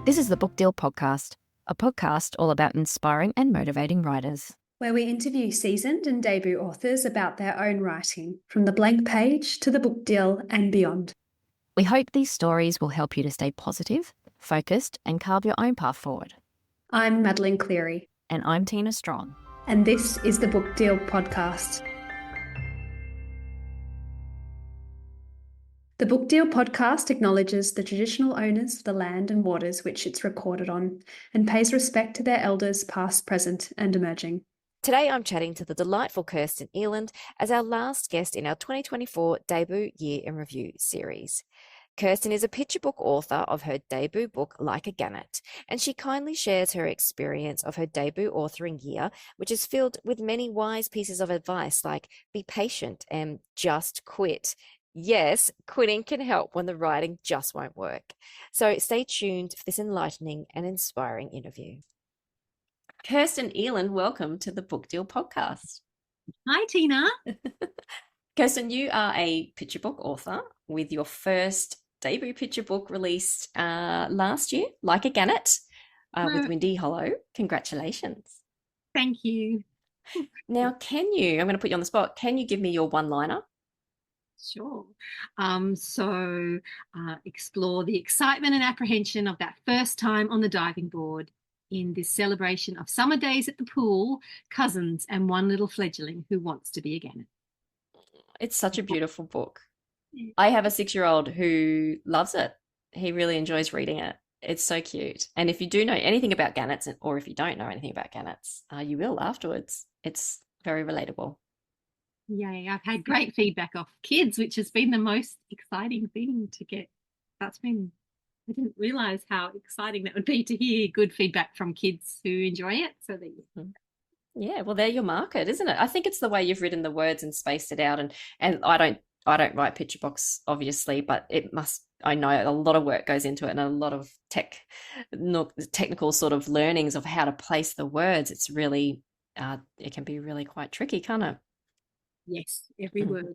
This is the Book Deal Podcast, a podcast all about inspiring and motivating writers. Where we interview seasoned and debut authors about their own writing, from the blank page to the book deal and beyond. We hope these stories will help you to stay positive, focused, and carve your own path forward. I'm Madeline Cleary. And I'm Tina Strachan. And this is the Book Deal Podcast. The Book Deal Podcast acknowledges the traditional owners of the land and waters which it's recorded on, and pays respect to their elders past, present, and emerging. Today I'm chatting to the delightful Kirsten Ealand as our last guest in our 2024 Debut Year in Review series. Kirsten is a picture book author of her debut book, Like a Gannet, and she kindly shares her experience of her debut authoring year, which is filled with many wise pieces of advice like be patient and just quit. Yes, quitting can help when the writing just won't work. So stay tuned for this enlightening and inspiring interview. Kirsten Ealand, welcome to the Book Deal Podcast. Hi, Tina. Kirsten, you are a picture book author with your first debut picture book released last year, Like a Gannet, with Windy Hollow. Congratulations. Thank you. Now, I'm going to put you on the spot, can you give me your one-liner? Sure. Explore the excitement and apprehension of that first time on the diving board in this celebration of summer days at the pool, cousins, and one little fledgling who wants to be a gannet. It's such a beautiful book. I have a 6-year-old who loves it. He really enjoys reading it. It's so cute. And if you do know anything about gannets, or if you don't know anything about gannets, you will afterwards. It's very relatable. Yay, I've had great feedback off kids, which has been the most exciting thing to get. I didn't realise how exciting that would be to hear good feedback from kids who enjoy it. So there you go. Yeah, well, they're your market, isn't it? I think it's the way you've written the words and spaced it out. And I don't write picture books, obviously, but I know a lot of work goes into it and a lot of technical sort of learnings of how to place the words. It's really, it can be really quite tricky, can't it? Yes, every word.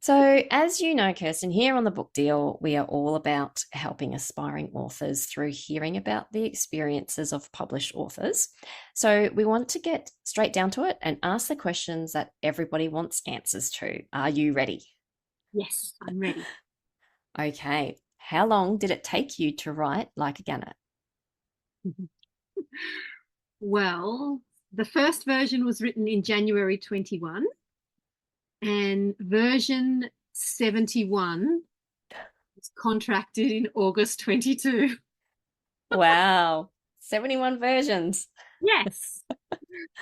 So, as you know, Kirsten, here on the Book Deal, we are all about helping aspiring authors through hearing about the experiences of published authors. So we want to get straight down to it and ask the questions that everybody wants answers to. Are you ready? Yes, I'm ready. Okay. How long did it take you to write Like a Gannet? Well, the first version was written in January 21. And version 71 was contracted in August 22. Wow. 71 versions. Yes.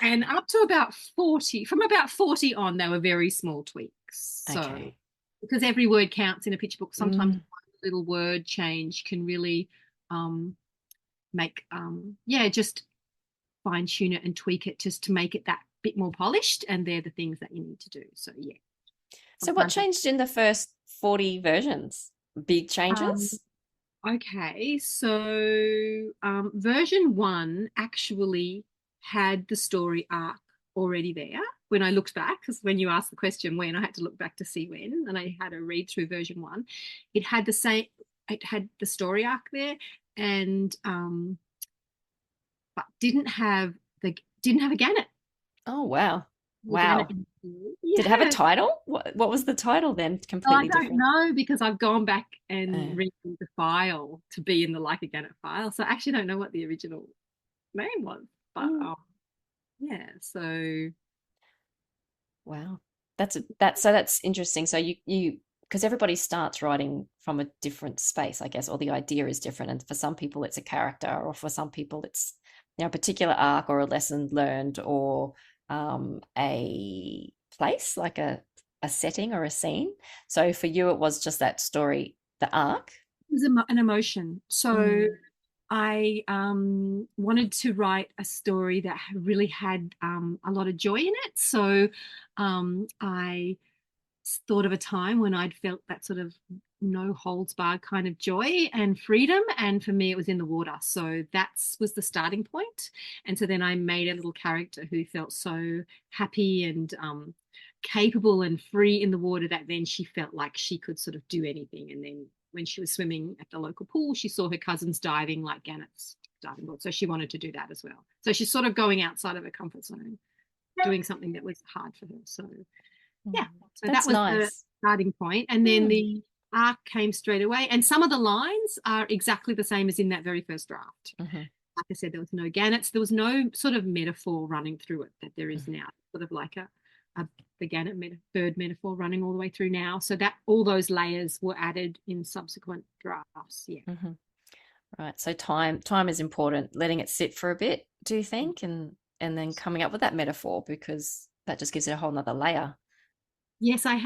And up to about 40. From about 40 on, they were very small tweaks. So, okay. Because every word counts in a picture book, sometimes one little word change can really make, just fine tune it and tweak it just to make it that bit more polished, and they're the things that you need to do. So yeah. So what changed in the first 40 versions? Big changes? Okay, so version 1 actually had the story arc already there. When I looked back, because when you asked the question when, I had to look back to see when, and I had to read through version 1. It had the story arc there, and but didn't have a gannet. Oh wow. Wow. Yeah. Did it have a title? What was the title then? Completely different. I don't know, because I've gone back and read the file to be in the Like a Gannet file. So I actually don't know what the original name was. But so wow. That's interesting. So you because everybody starts writing from a different space, I guess, or the idea is different. And for some people it's a character, or for some people it's a particular arc or a lesson learned, or a place, like a setting or a scene. So for you, it was just that story, the arc. It was an emotion. So I wanted to write a story that really had a lot of joy in it. So I thought of a time when I'd felt that sort of no holds barred kind of joy and freedom, and for me it was in the water. So that was the starting point. And so then I made a little character who felt so happy and capable and free in the water that then she felt like she could sort of do anything, and then when she was swimming at the local pool, she saw her cousins diving like Gannet's diving board. So she wanted to do that as well. So she's sort of going outside of her comfort zone, doing something that was hard for her. So yeah, so That's that was nice. the starting point. And then the arc came straight away. And some of the lines are exactly the same as in that very first draft. Like I said, there was no Gannets. There was no sort of metaphor running through it that there is now, sort of like the Gannet bird metaphor running all the way through now. So that all those layers were added in subsequent drafts. Yeah. Right. So time is important. Letting it sit for a bit, do you think? And then coming up with that metaphor, because that just gives it a whole nother layer. Yes, I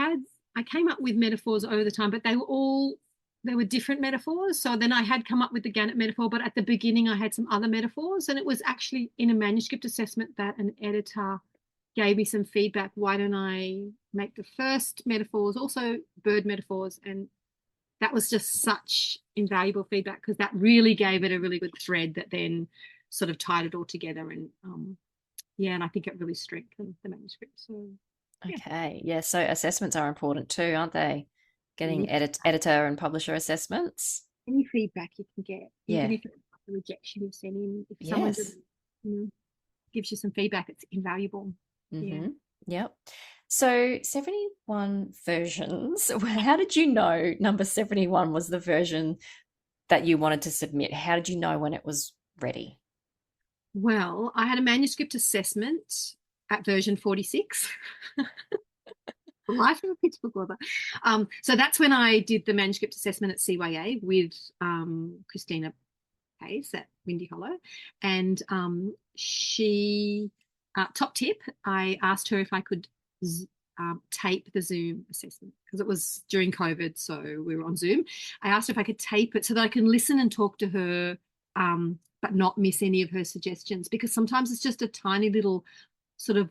came up with metaphors over the time, but they were different metaphors. So then I had come up with the Gannet metaphor, but at the beginning I had some other metaphors, and it was actually in a manuscript assessment that an editor gave me some feedback. Why don't I make the first metaphors also bird metaphors? And that was just such invaluable feedback, because that really gave it a really good thread that then sort of tied it all together. And and I think it really strengthened the manuscript. So okay, yeah. So assessments are important too, aren't they? Getting editor and publisher assessments. Any feedback you can get, Yeah. even if it's a rejection you send in, if someone just, gives you some feedback, it's invaluable. Yep. So 71 versions. How did you know number 71 was the version that you wanted to submit? How did you know when it was ready? Well, I had a manuscript assessment at version 46. The life of a pitch book author. So that's when I did the manuscript assessment at CYA with Christina Hayes at Windy Hollow. And she, top tip, I asked her if I could tape the Zoom assessment, because it was during COVID, so we were on Zoom. I asked her if I could tape it so that I can listen and talk to her, but not miss any of her suggestions, because sometimes it's just a tiny little sort of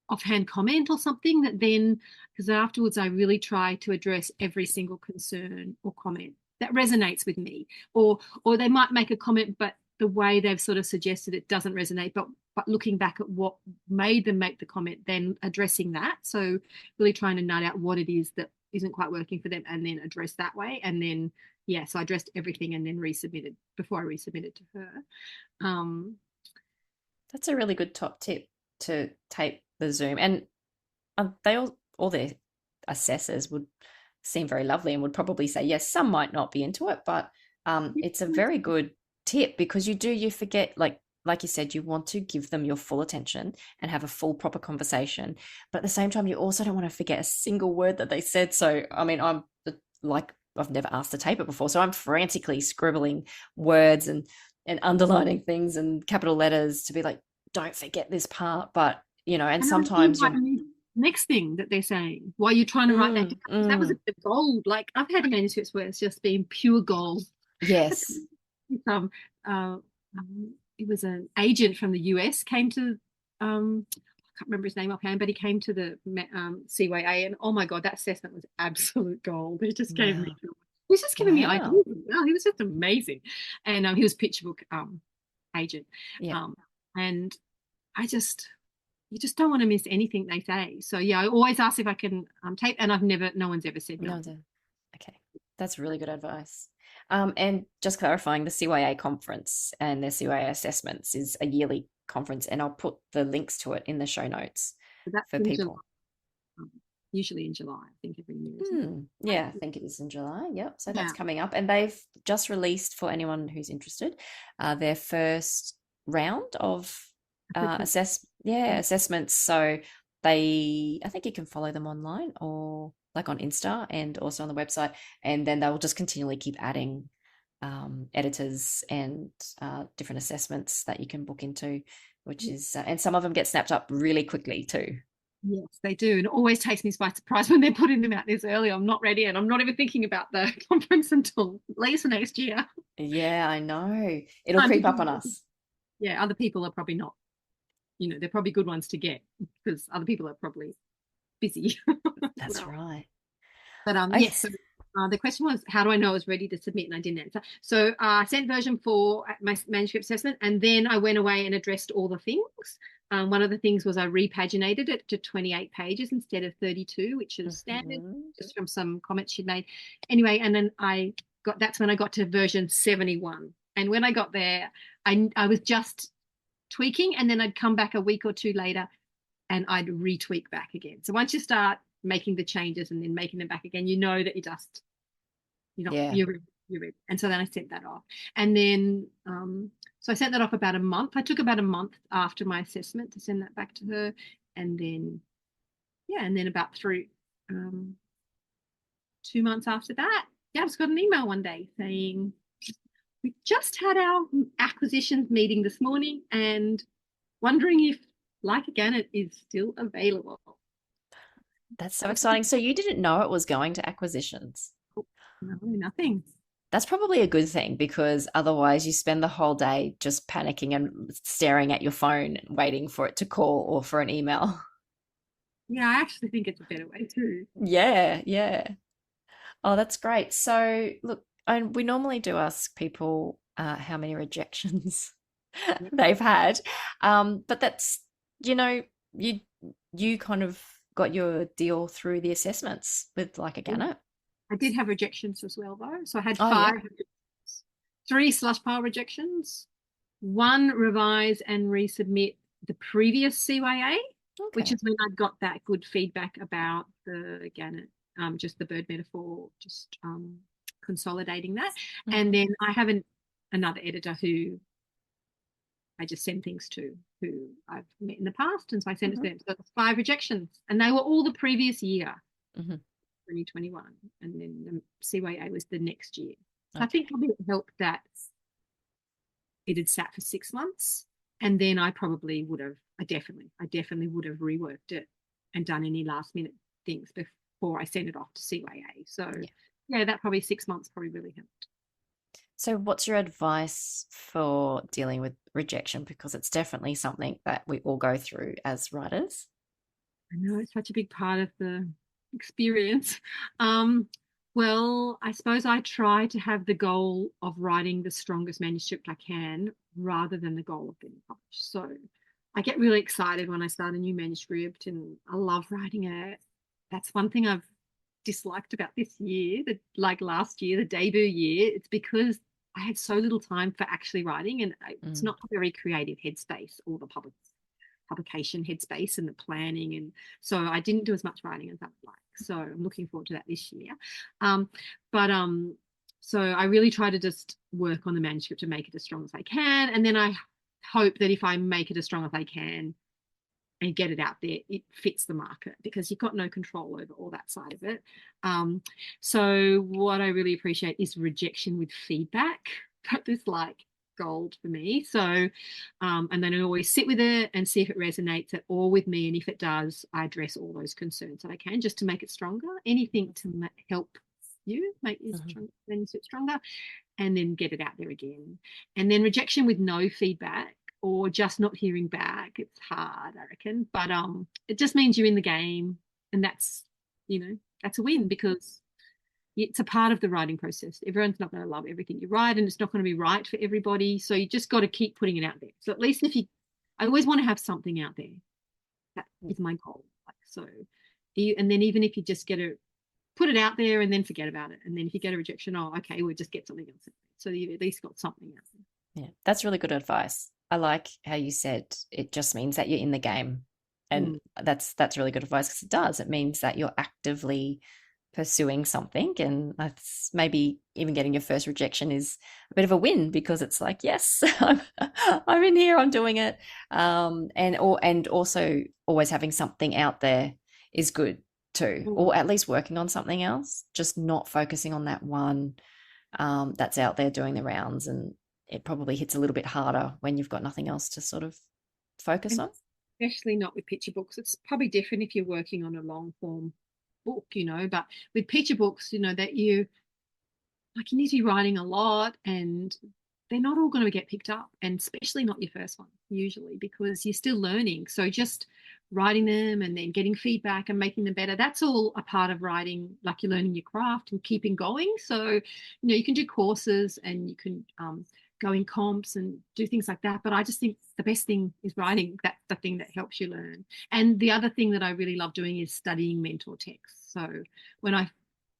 offhand comment or something that then, because afterwards I really try to address every single concern or comment that resonates with me, or they might make a comment but the way they've sort of suggested it doesn't resonate, but looking back at what made them make the comment, then addressing that. So really trying to nut out what it is that isn't quite working for them and then address that way. And then so I addressed everything and then resubmitted before I resubmitted to her. That's a really good top tip, to tape the Zoom. And they all their assessors would seem very lovely and would probably say yes. Some might not be into it, but it's a very good tip, because you forget, like you said, you want to give them your full attention and have a full proper conversation, but at the same time you also don't want to forget a single word that they said. So I mean, I'm like, I've never asked to tape it before, so I'm frantically scribbling words and underlining things and capital letters to be like, don't forget this part. But and sometimes next thing that they're saying while you're trying to write that down, that was a bit of gold. Like I've had manuscripts where it's just been pure gold. Yes. It was an agent from the US came to I can't remember his name offhand, but he came to the CYA, and oh my god, that assessment was absolute gold. He just gave me, me ideas. Wow, he was just amazing. And he was picture book agent. And you just don't want to miss anything they say. So I always ask if I can tape, and no one's ever said no. Okay, that's really good advice. And just clarifying, the CYA conference and their CYA assessments is a yearly conference, and I'll put the links to it in the show notes for people. Usually in July, I think, every year. Yeah, I think it is in July. Yep. So that's coming up, and they've just released, for anyone who's interested, their first round of assessments. So I think you can follow them online or like on Insta and also on the website, and then they'll just continually keep adding editors and different assessments that you can book into, which is and some of them get snapped up really quickly too. Yes, they do. And it always takes me by surprise when they're putting them out this early. I'm not ready, and I'm not even thinking about the conference until at least next year. Yeah, I know. It'll creep up on us. Yeah, other people are probably not, they're probably good ones to get, because other people are probably busy. That's right. But yes, so, the question was, how do I know I was ready to submit? And I didn't answer. So I sent version 4 at my manuscript assessment, and then I went away and addressed all the things. One of the things was I repaginated it to 28 pages instead of 32, which is standard, just from some comments she'd made. Anyway, and then that's when I got to version 71. And when I got there, I was just tweaking, and then I'd come back a week or two later and I'd retweak back again. So once you start making the changes and then making them back again, you know that you're ready. And so then I sent that off. And then so I sent that off about a month. I took about a month after my assessment to send that back to her. And then, about 2 months after that, I just got an email one day saying, we just had our acquisitions meeting this morning and wondering if Like a Gannet is still available. That's so exciting. So you didn't know it was going to acquisitions? No, nothing. That's probably a good thing, because otherwise you spend the whole day just panicking and staring at your phone, waiting for it to call or for an email. Yeah, I actually think it's a better way too. Yeah, yeah. Oh, that's great. So, look, we normally do ask people how many rejections they've had, but that's, you kind of got your deal through the assessments with Like a Gannet. I did have rejections as well, though. So I had Oh, 5 yeah. 3 slush pile rejections, 1 revise and resubmit the previous CYA, which Okay. is when I got that good feedback about the Gannet, just the bird metaphor, just consolidating that. And then I have another editor who I just send things to, who I've met in the past, and so I sent it to them. So it's 5 rejections, and they were all the previous year. 2021, and then the CYA was the next year. So I think probably it helped that it had sat for 6 months, and then I definitely would have reworked it and done any last minute things before I sent it off to CYA. So yeah, that probably 6 months probably really helped. So what's your advice for dealing with rejection? Because it's definitely something that we all go through as writers. I know it's such a big part of the experience. Well, I suppose I try to have the goal of writing the strongest manuscript I can rather than the goal of being published. So I get really excited when I start a new manuscript, and I love writing it. That's one thing I've disliked about this year, like last year, the debut year. It's because I had so little time for actually writing, and it's not a very creative headspace, or the publication headspace and the planning, and so I didn't do as much writing as I would like. So I'm looking forward to that this year. So I really try to just work on the manuscript to make it as strong as I can, and then I hope that if I make it as strong as I can and get it out there, it fits the market, because you've got no control over all that side of it. So what I really appreciate is rejection with feedback. That is like gold for me. So and then I always sit with it and see if it resonates at all with me, and if it does, I address all those concerns that I can, just to make it stronger. Anything to help you make your manuscript stronger, and then get it out there again. And then rejection with no feedback, or just not hearing back, it's hard, I reckon, but it just means you're in the game, and that's a win, because it's a part of the writing process. Everyone's not going to love everything you write, and it's not going to be right for everybody. So you just got to keep putting it out there. So at least I always want to have something out there. That is my goal. And then even if you just put it out there and then forget about it, and then if you get a rejection, okay, we'll just get something else. So you've at least got something out there. Yeah, that's really good advice. I like how you said it just means that you're in the game, and that's really good advice, because it does. It means that you're actively pursuing something, and that's maybe even getting your first rejection is a bit of a win, because it's like, yes, I'm in here, I'm doing it, and also always having something out there is good too, or at least working on something else, just not focusing on that one that's out there doing the rounds, and it probably hits a little bit harder when you've got nothing else to sort of focus on. Especially not with picture books. It's probably different if you're working on a long form book, but with picture books, that you need to be writing a lot, and they're not all going to get picked up, and especially not your first one usually, because you're still learning. So just writing them and then getting feedback and making them better, that's all a part of writing, like you're learning your craft and keeping going. So you can do courses, and you can go in comps and do things like that. But I just think the best thing is writing. That's the thing that helps you learn. And the other thing that I really love doing is studying mentor texts. So when I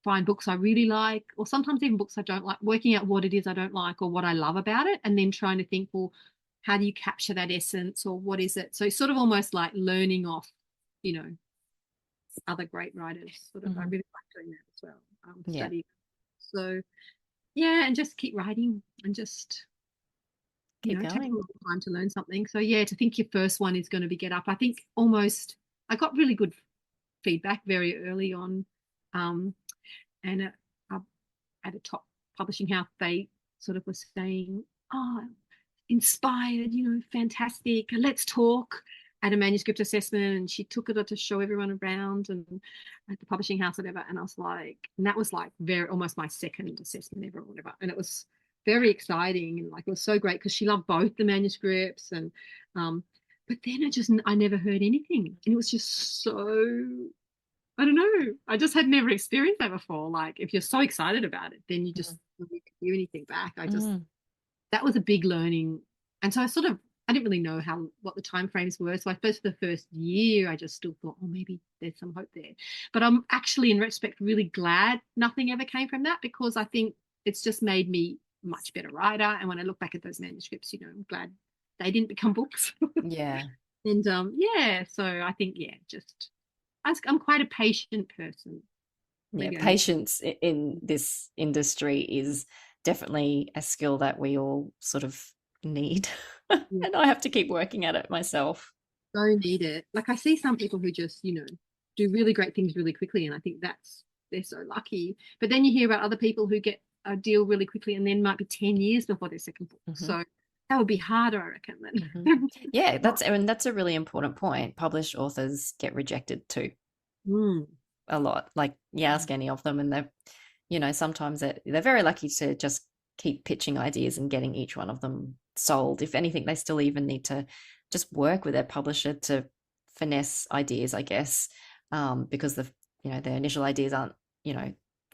find books I really like, or sometimes even books I don't like, working out what it is I don't like or what I love about it, and then trying to think, well, how do you capture that essence, or what is it? So it's sort of almost like learning off, other great writers. Sort of, I really like doing that as well. Study. So yeah, and just keep writing and just Keep it takes a going. lot of time to learn something. So yeah, to think your first one is going to be Get Up. I think I got really good feedback very early on, and at a top publishing house, they sort of were saying, "Oh, inspired, fantastic. Let's talk." At a manuscript assessment, and she took it to show everyone around and at the publishing house, whatever. And I was like, and that was like almost my second assessment ever, or whatever. And it was very exciting, and like it was so great because she loved both the manuscripts. And but then I never heard anything, and it was just so, I don't know. I just had never experienced that before. Like if you're so excited about it, then you just don't hear anything back. That was a big learning. And so I didn't really know what the timeframes were. So I suppose for the first year, I just still thought, oh, maybe there's some hope there. But I'm actually, in retrospect, really glad nothing ever came from that, because I think it's just made me a much better writer. And when I look back at those manuscripts, I'm glad they didn't become books. Yeah. And so I think, I'm quite a patient person. Yeah, patience in this industry is definitely a skill that we all sort of need. And I have to keep working at it myself. So need it. Like I see some people who just, do really great things really quickly, and I think they're so lucky. But then you hear about other people who get a deal really quickly and then might be 10 years before their second book. So that would be harder, I reckon. Then. Yeah, that's a really important point. Published authors get rejected too. A lot. Like you ask any of them, and they're, sometimes they're very lucky to just keep pitching ideas and getting each one of them sold. If anything, they still even need to just work with their publisher to finesse ideas, I guess, because their initial ideas aren't,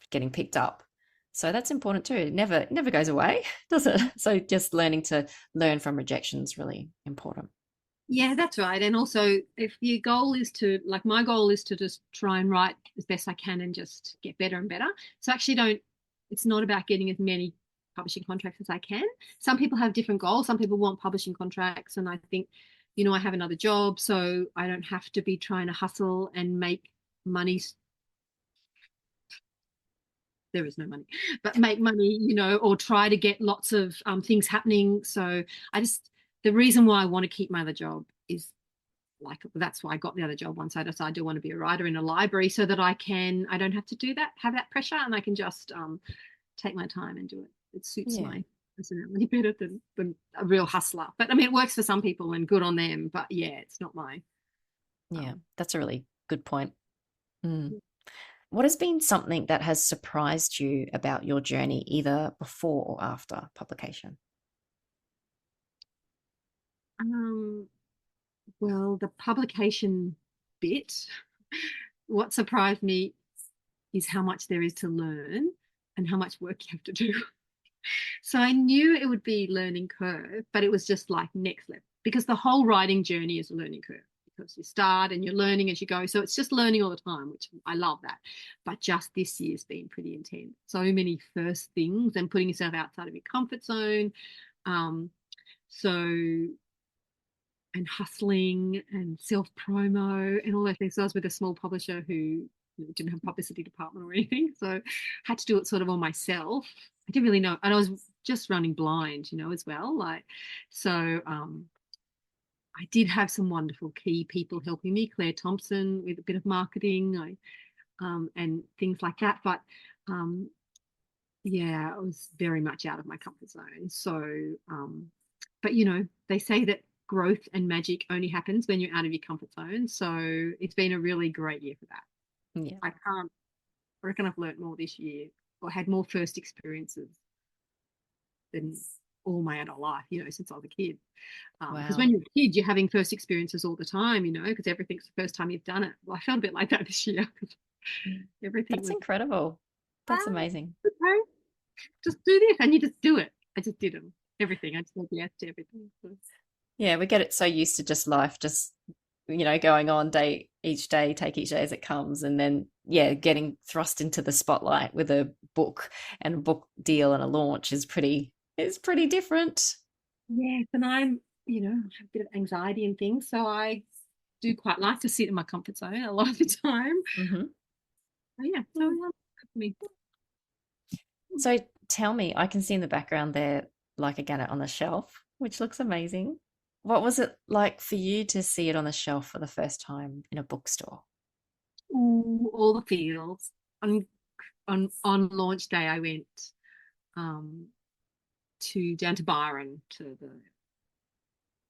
getting picked up. So that's important too. It never goes away, does it? So just learning from rejection is really important. Yeah, that's right. And also, if your goal is to, like my goal is to just try and write as best I can and just get better and better. So actually it's not about getting as many publishing contracts as I can. Some people have different goals. Some people want publishing contracts. And I think, I have another job, so I don't have to be trying to hustle and make money. There is no money, but make money, or try to get lots of things happening. So the reason why I want to keep my other job is that's why I got the other job once I decided I do want to be a writer in a library, so that I don't have to have that pressure, and I can just take my time and do it. It suits my personality better than a real hustler. But I mean, it works for some people and good on them, but yeah, it's not my. Yeah, that's a really good point. What has been something that has surprised you about your journey, either before or after publication? Well, the publication bit, what surprised me is how much there is to learn and how much work you have to do. So I knew it would be learning curve, but it was just like next level, because the whole writing journey is a learning curve, because you start and you're learning as you go. So it's just learning all the time, which I love that. But just this year's been pretty intense. So many first things and putting yourself outside of your comfort zone. And hustling and self-promo and all those things. So I was with a small publisher who didn't have a publicity department or anything. So I had to do it sort of on myself. I didn't really know. And I was just running blind, as well. I did have some wonderful key people helping me, Claire Thompson with a bit of marketing and things like that. But I was very much out of my comfort zone. So, but they say that growth and magic only happens when you're out of your comfort zone. So it's been a really great year for that. Yeah. I reckon I've learned more this year, or had more first experiences than all my adult life, since I was a kid. Because when you're a kid, you're having first experiences all the time, because everything's the first time you've done it. Well, I felt a bit like that this year. That's incredible. That's amazing. Okay, just do this, and you just do it. I just did them. everything. I just said yes to everything. So, Yeah, we get it so used to just life, just going on each day, take each day as it comes, and then getting thrust into the spotlight with a book and a book deal and a launch is pretty different. yes, and I'm, have a bit of anxiety and things, so I do quite like to sit in my comfort zone a lot of the time. Hmm. So, yeah, so for me. So tell me, I can see in the background there like a Gannet on the shelf, which looks amazing. What was it like for you to see it on the shelf for the first time in a bookstore? Ooh, all the feels. On launch day, I went um down to Byron to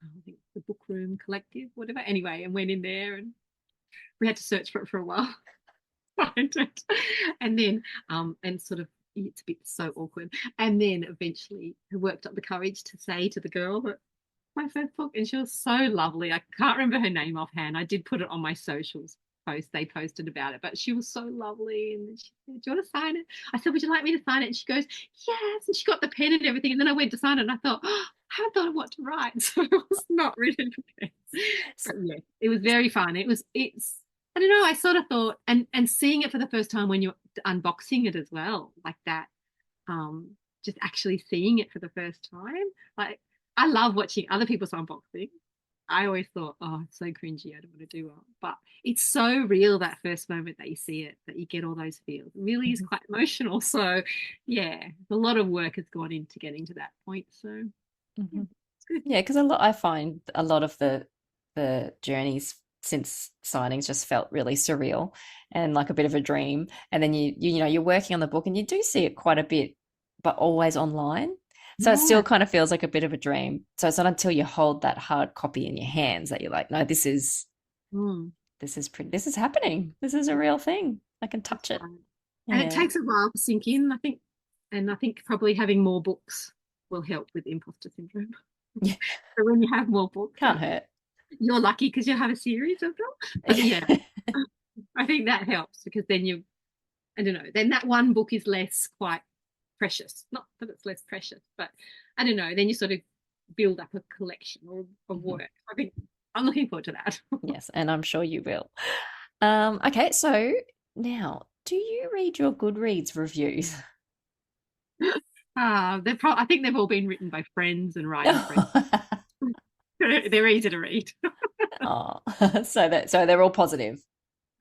I think the Book Room Collective, whatever. Anyway, and went in there, and we had to search for it for a while, find it, and then and sort of it's a bit so awkward, and then eventually I worked up the courage to say to the girl that my first book, and she was so lovely. I can't remember her name offhand. I did put it on my socials post. They posted about it, but she was so lovely. And she said, "Do you want to sign it?" I said, "Would you like me to sign it?" And she goes, "Yes." And she got the pen and everything. And then I went to sign it, and I thought, I haven't thought of what to write, so I was not really prepared. But yeah, it was very fun. It's I don't know. I sort of thought, and seeing it for the first time when you're unboxing it as well, like that. Um, just actually seeing it for the first time, like. I love watching other people's unboxing. I always thought, oh, it's so cringy. I don't want to do it. But it's so real that first moment that you see it, that you get all those feels. It really is quite emotional. So, yeah, a lot of work has gone into getting to that point. So, yeah, it's good. Yeah, because I find a lot of the journeys since signings just felt really surreal and like a bit of a dream. And then you're working on the book and you do see it quite a bit, but always online. So it Yeah. still kind of feels like a bit of a dream. So it's not until you hold that hard copy in your hands that you're like, no, Mm, this is happening. This is a real thing. I can that's touch it. right. And it Yeah. takes a while to sink in, I think. And I think probably having more books will help with imposter syndrome. Yeah. So when you have more books, Can't hurt. you're lucky because you have a series of them. But yeah, I think that helps because then I don't know, then that one book is less quite precious. Not that it's less precious, but I don't know, then you sort of build up a collection or a work. I think I'm looking forward to that. Yes, and I'm sure you will. Okay, so now, do you read your Goodreads reviews? I think they've all been written by friends and writing friends. They're easy to read. Oh, so they're all positive.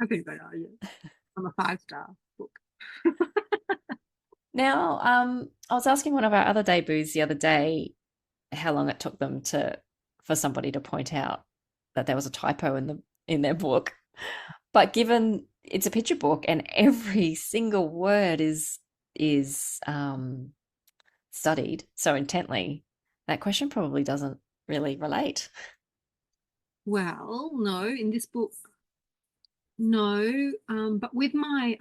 I think they are, yeah. I'm a 5-star book. Now, I was asking one of our other debuts the other day how long it took them for somebody to point out that there was a typo in their book. But given it's a picture book and every single word is studied so intently, that question probably doesn't really relate. Well, no, in this book, no. But with my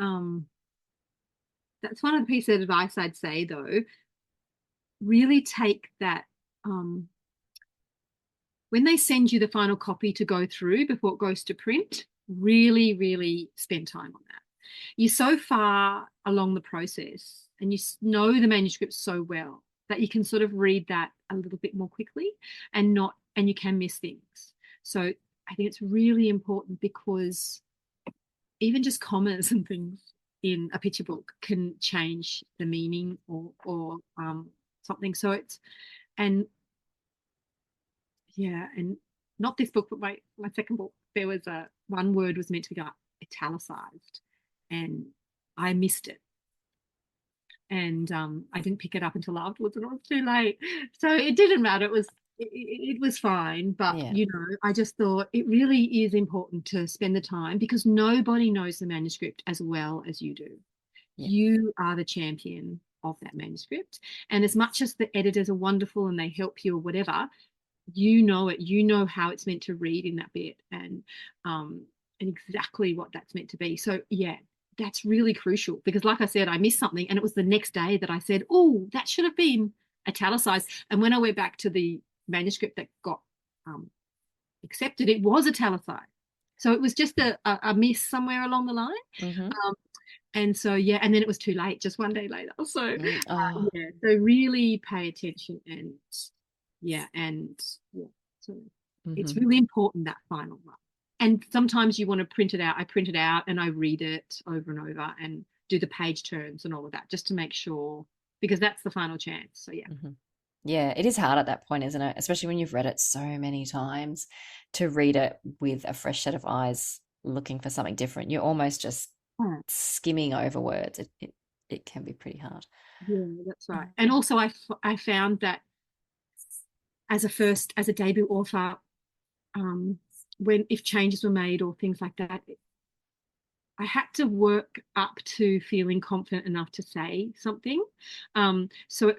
that's one of the pieces of advice I'd say though. Really take that when they send you the final copy to go through before it goes to print, really, really spend time on that. You're so far along the process and you know the manuscript so well that you can sort of read that a little bit more quickly and you can miss things. So I think it's really important because even just commas and things in a picture book can change the meaning or something. So and yeah, and not this book, but my second book, there was one word was meant to be like italicized, and I missed it, and I didn't pick it up until afterwards, and it was too late. So it didn't matter. It was fine, but Yeah. I just thought it really is important to spend the time because nobody knows the manuscript as well as you do. Yeah. You are the champion of that manuscript, and as much as the editors are wonderful and they help you or whatever, you know it, you know how it's meant to read in that bit and exactly what that's meant to be. So yeah, that's really crucial because like I said, I missed something and it was the next day that I said, oh, that should have been italicized. And when I went back to the manuscript that got accepted, it was italicized. So it was just a miss somewhere along the line. Mm-hmm. And so, yeah, and then it was too late, just one day later. So, Oh. yeah, so really pay attention and, yeah, and, yeah, so it's Mhm. really important, that final one. And sometimes you want to print it out. I print it out and I read it over and over and do the page turns and all of that just to make sure, because that's the final chance. So, yeah. Mhm. Yeah, it is hard at that point, isn't it? Especially when you've read it so many times, to read it with a fresh set of eyes, looking for something different. You're almost just Hmm. skimming over words. It can be pretty hard. Yeah, that's right. And also I found that as a debut author, when if changes were made or things like that, I had to work up to feeling confident enough to say something. So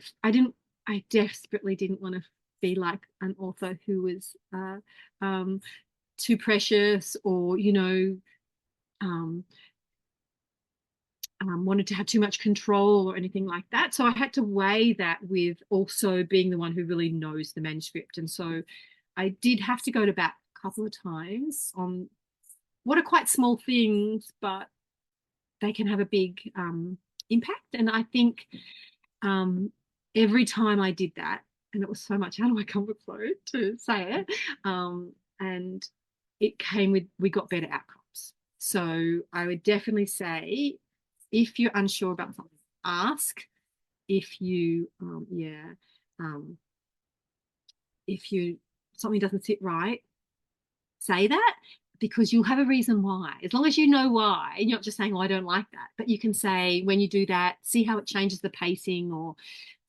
I desperately didn't want to be like an author who was too precious, or um, wanted to have too much control or anything like that. So I had to weigh that with also being the one who really knows the manuscript. And so I did have to go to bat a couple of times on what are quite small things, but they can have a big impact. And I think every time I did that, and it was so much out of my comfort zone to say it, and it came with, we got better outcomes. So I would definitely say, if you're unsure about something, ask. If you, if you something doesn't sit right, say that, because you'll have a reason why. As long as you know why, and you're not just saying, "Oh, I don't like that," but you can say, when you do that, see how it changes the pacing, or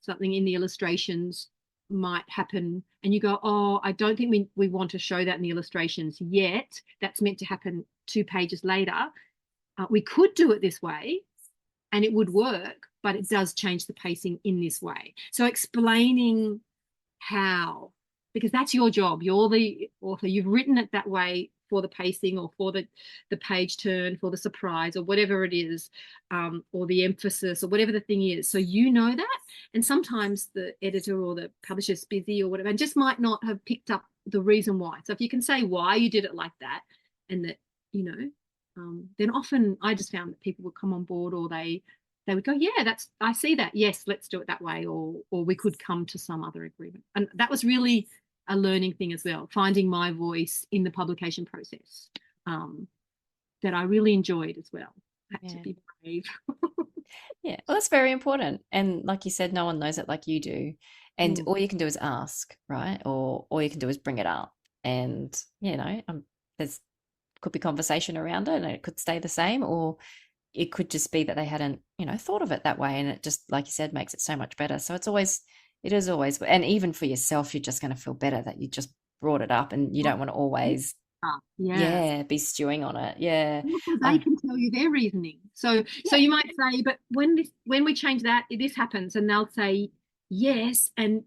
something in the illustrations might happen, and you go, "Oh, I don't think we want to show that in the illustrations yet. That's meant to happen 2 pages later. We could do it this way, and it would work, but it does change the pacing in this way." So explaining how, because that's your job. You're the author. You've written it that way for the pacing, or for the page turn, for the surprise, or whatever it is, or the emphasis, or whatever the thing is. So you know that. And sometimes the editor or the publisher's busy or whatever, and just might not have picked up the reason why. So if you can say why you did it like that, and that, then often I just found that people would come on board, or they would go, "Yeah, I see that. Yes, let's do it that way," or we could come to some other agreement. And that was really a learning thing as well, finding my voice in the publication process, that I really enjoyed as well. I had to be brave. Yeah, well, that's very important. And like you said, no one knows it like you do. And Mm. all you can do is ask, right? Or all you can do is bring it up. And, there's could be conversation around it, and it could stay the same, or it could just be that they hadn't, thought of it that way. And it just, like you said, makes it so much better. So it is always, and even for yourself, you're just going to feel better that you just brought it up, and you don't want to always, Yeah. be stewing on it. Yeah. Also, they can tell you their reasoning. So you might say, "But when we change that, this happens," and they'll say yes, and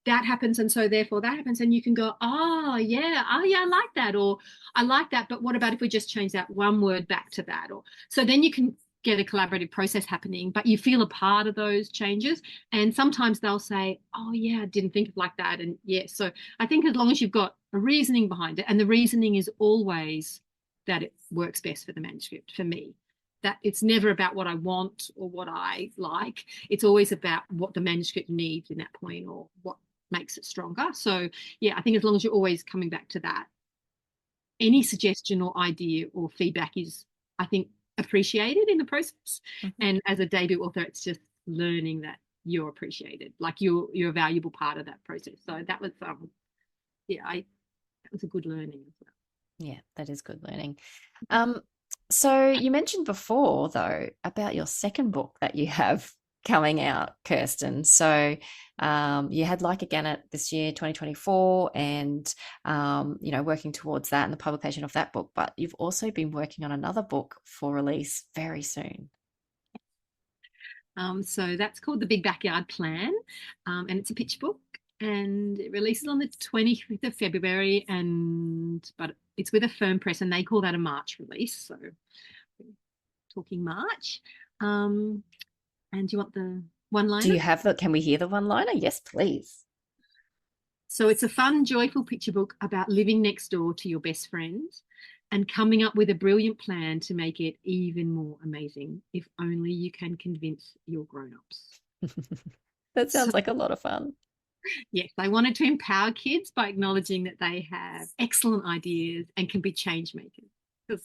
that happens, and so therefore that happens, and you can go, "Oh yeah, I like that," or "I like that, but what about if we just change that one word back to that?" Or so then you can get a collaborative process happening, but you feel a part of those changes. And sometimes they'll say, "Oh yeah, I didn't think of it like that," and yes. So I think as long as you've got a reasoning behind it, and the reasoning is always that it works best for the manuscript, for me. That it's never about what I want or what I like. It's always about what the manuscript needs in that point, or what makes it stronger. So yeah, I think as long as you're always coming back to that, any suggestion or idea or feedback is, I think, appreciated in the process. Mm-hmm. And as a debut author, it's just learning that you're appreciated, like you're a valuable part of that process. So that was that was a good learning as well. Yeah, that is good learning. So you mentioned before, though, about your second book that you have coming out, Kirsten. So you had Like a Gannet this year, 2024, and working towards that and the publication of that book. But you've also been working on another book for release very soon. So that's called The Big Backyard Plan, and it's a picture book, and it releases on the 25th of February, but it's with a firm press, and they call that a March release. So we're talking March. And do you want the one-liner? Do you have can we hear the one-liner? Yes, please. So it's a fun, joyful picture book about living next door to your best friend. and coming up with a brilliant plan to make it even more amazing, if only you can convince your grown-ups. That sounds So, like a lot of fun. yes, I wanted to empower kids by acknowledging that they have excellent ideas and can be change makers. Because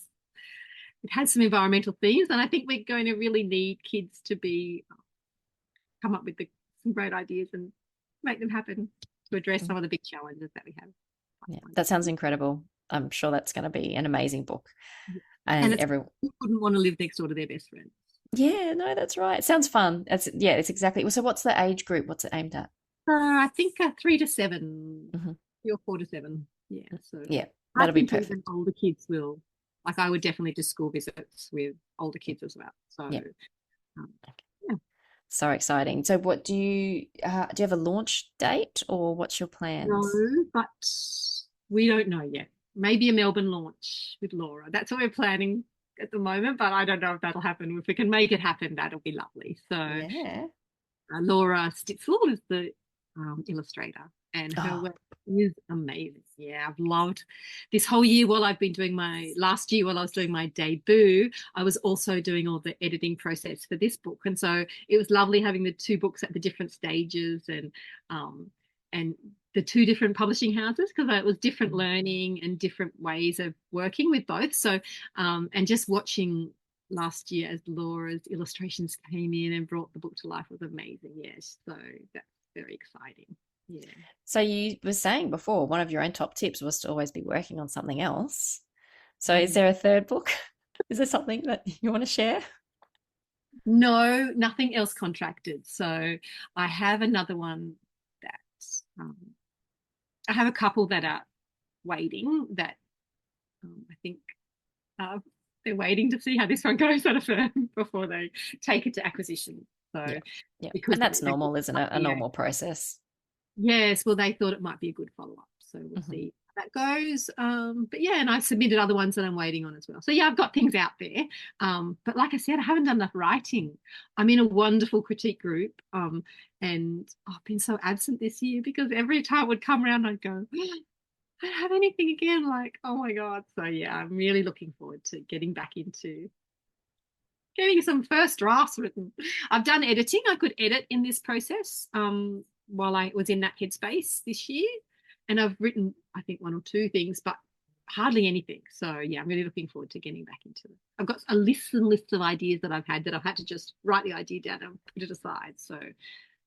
it has some environmental themes, and I think we're going to really need kids to come up with some great ideas and make them happen to address some of the big challenges that we have. Yeah, that sounds incredible. I'm sure that's going to be an amazing book. And And you wouldn't want to live next door to their best friend. yeah, no, that's right. It sounds fun. It's exactly. So what's the age group? What's it aimed at? I think 3 to 7, Mm-hmm. 3 or 4 to 7. Yeah, so Yeah, I that'll be think even perfect. older kids will. Like, I would definitely do school visits with older kids as well. So, Yeah. um, yeah. So exciting. So what do you have a launch date or what's your No, plans? but we don't know yet. Maybe a Melbourne launch with Laura. That's what we're planning at the moment, but I don't know if that'll happen. If we can make it happen, that'll be lovely. So, Yeah. Laura Stitzel is the illustrator, and her Oh, work is amazing. Yeah, I've loved this whole year while I've been doing last year while I was doing my debut, I was also doing all the editing process for this book. And so it was lovely having the 2 books at the different stages um, and the 2 different publishing houses, because it was different learning and different ways of working with both. So, and just watching last year as Laura's illustrations came in and brought the book to life was amazing. Yes, so that's very exciting. Yeah. so you were saying before one of your own top tips was to always be working on something else. So is there a third book? Is there something that you want to share? No, nothing else contracted. So I have another one that I have a couple that are waiting that I think uh, they're waiting to see how this one goes at a firm before they take it to acquisition. So Yeah. Yeah. because And that's they normal, isn't it? A normal process. yes, well, they thought it might be a good follow-up. So we'll see how that goes. But yeah, and I've submitted other ones that I'm waiting on as well. So yeah, I've got things out there. But like I said, I haven't done enough writing. I'm in a wonderful critique group. And I've been so absent this year because every time it would come around, I'd go, I don't have anything again. Like, oh my God. So yeah, I'm really looking forward to getting back into getting some first drafts written. I've done editing. I could edit in this process while I was in that headspace this year. And I've written, I think, 1 or 2 things, but hardly anything. So, yeah, I'm really looking forward to getting back into it. I've got a list and list of ideas that I've had to just write the idea down and put it aside. So,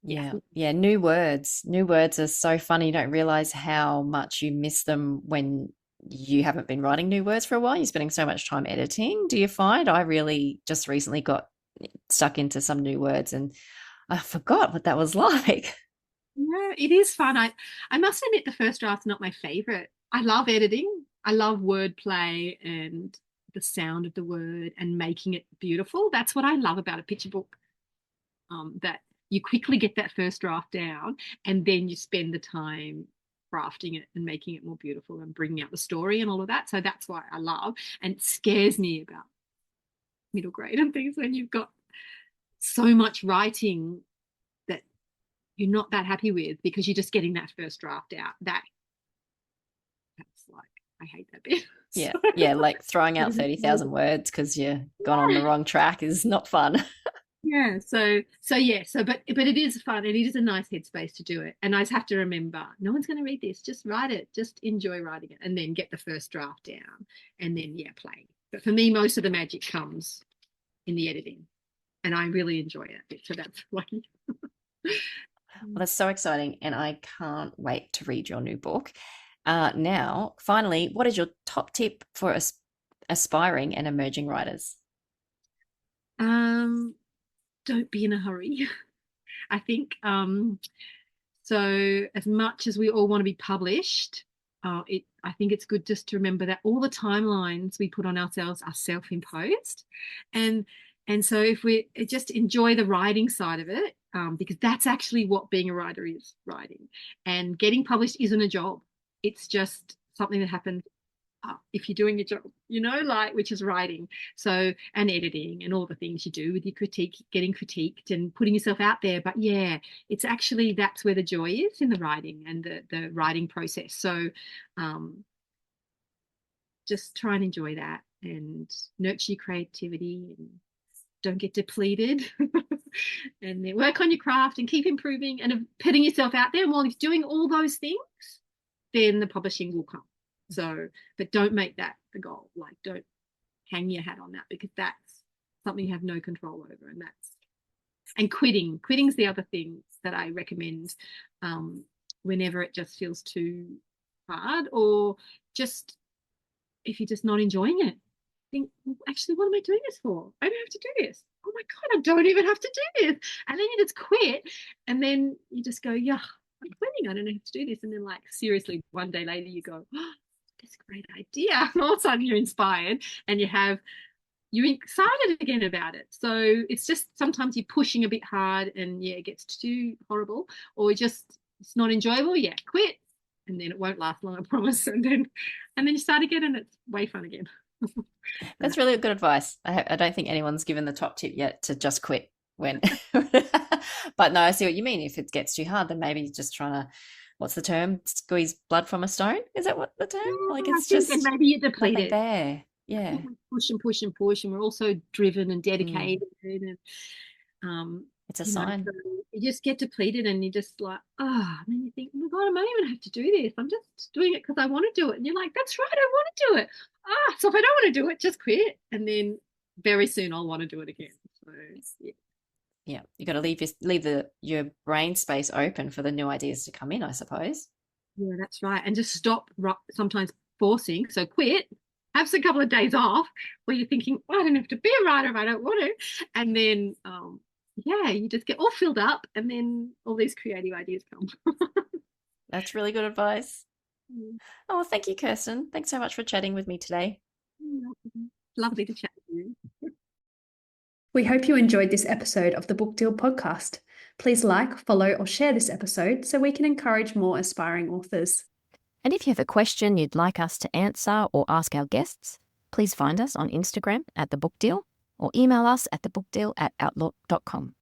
yeah. Yeah. New words. New words are so funny. You don't realize how much you miss them when you haven't been writing new words for a while. You're spending so much time editing. Do you find? I really just recently got stuck into some new words and I forgot what that was like. Yeah, it is fun. I must admit the first draft's not my favorite. I love editing. I love wordplay and the sound of the word and making it beautiful. That's what I love about a picture book. That you quickly get that first draft down and then you spend the time crafting it and making it more beautiful and bringing out the story and all of that. So that's why I love, and it scares me about middle grade and things when you've got so much writing that you're not that happy with because you're just getting that first draft out. That's like, I hate that bit. Yeah. Yeah. Like throwing out 30,000 words because you've gone on the wrong track is not fun. Yeah, but it is fun and it is a nice headspace to do it. And I just have to remember, no one's going to read this. Just write it. Just enjoy writing it, and then get the first draft down, and then play. But for me, most of the magic comes in the editing, and I really enjoy it. So that's lucky. Well, that's so exciting, and I can't wait to read your new book. Now, finally, what is your top tip for aspiring and emerging writers? Don't be in a hurry. I think so. As much as we all want to be published, I think it's good just to remember that all the timelines we put on ourselves are self-imposed, and so if we just enjoy the writing side of it, because that's actually what being a writer is, writing, and getting published isn't a job. It's just something that happens if you're doing your job, which is writing. So, and editing and all the things you do with your critique, getting critiqued and putting yourself out there. But yeah, it's actually, that's where the joy is, in the writing and the writing process. So just try and enjoy that and nurture your creativity and don't get depleted. And then work on your craft and keep improving and putting yourself out there. And while you're doing all those things, then the publishing will come. So, but don't make that the goal. Like, don't hang your hat on that, because that's something you have no control over. And quitting's the other thing that I recommend whenever it just feels too hard, or just if you're just not enjoying it, think, well, actually, what am I doing this for? I don't have to do this. Oh my God, I don't even have to do this. And then you just quit, and then you just go, yeah, I'm quitting. I don't have to do this. And then, like, seriously, one day later you go, oh, that's a great idea. And all of a sudden you're inspired and you're excited again about it. So it's just sometimes you're pushing a bit hard and it gets too horrible, or just it's not enjoyable. Yeah, quit. And then it won't last long, I promise. And then you start again and it's way fun again. That's really good advice. I don't think anyone's given the top tip yet to just quit when. But no, I see what you mean. If it gets too hard, then maybe you're just trying to, what's the term? Squeeze blood from a stone? Is that what the term? Like, it's just maybe you're depleted. There. Yeah. Push and push and push, and we're also driven and dedicated. And it's a sign. So you just get depleted and you just like, and then you think, oh my God, I might even have to do this. I'm just doing it because I want to do it. And you're like, that's right, I want to do it. So if I don't want to do it, just quit. And then very soon I'll want to do it again. So yeah, you got to leave your brain space open for the new ideas to come in, I suppose. Yeah, that's right. And just stop sometimes forcing. So quit. Have a couple of days off where you're thinking, I don't have to be a writer if I don't want to. And then, you just get all filled up, and then all these creative ideas come. That's really good advice. Oh, well, thank you, Kirsten. Thanks so much for chatting with me today. Lovely to chat with you. We hope you enjoyed this episode of the Book Deal podcast. Please like, follow, or share this episode so we can encourage more aspiring authors. And if you have a question you'd like us to answer or ask our guests, please find us on Instagram @thebookdeal or email us at thebookdeal@outlook.com.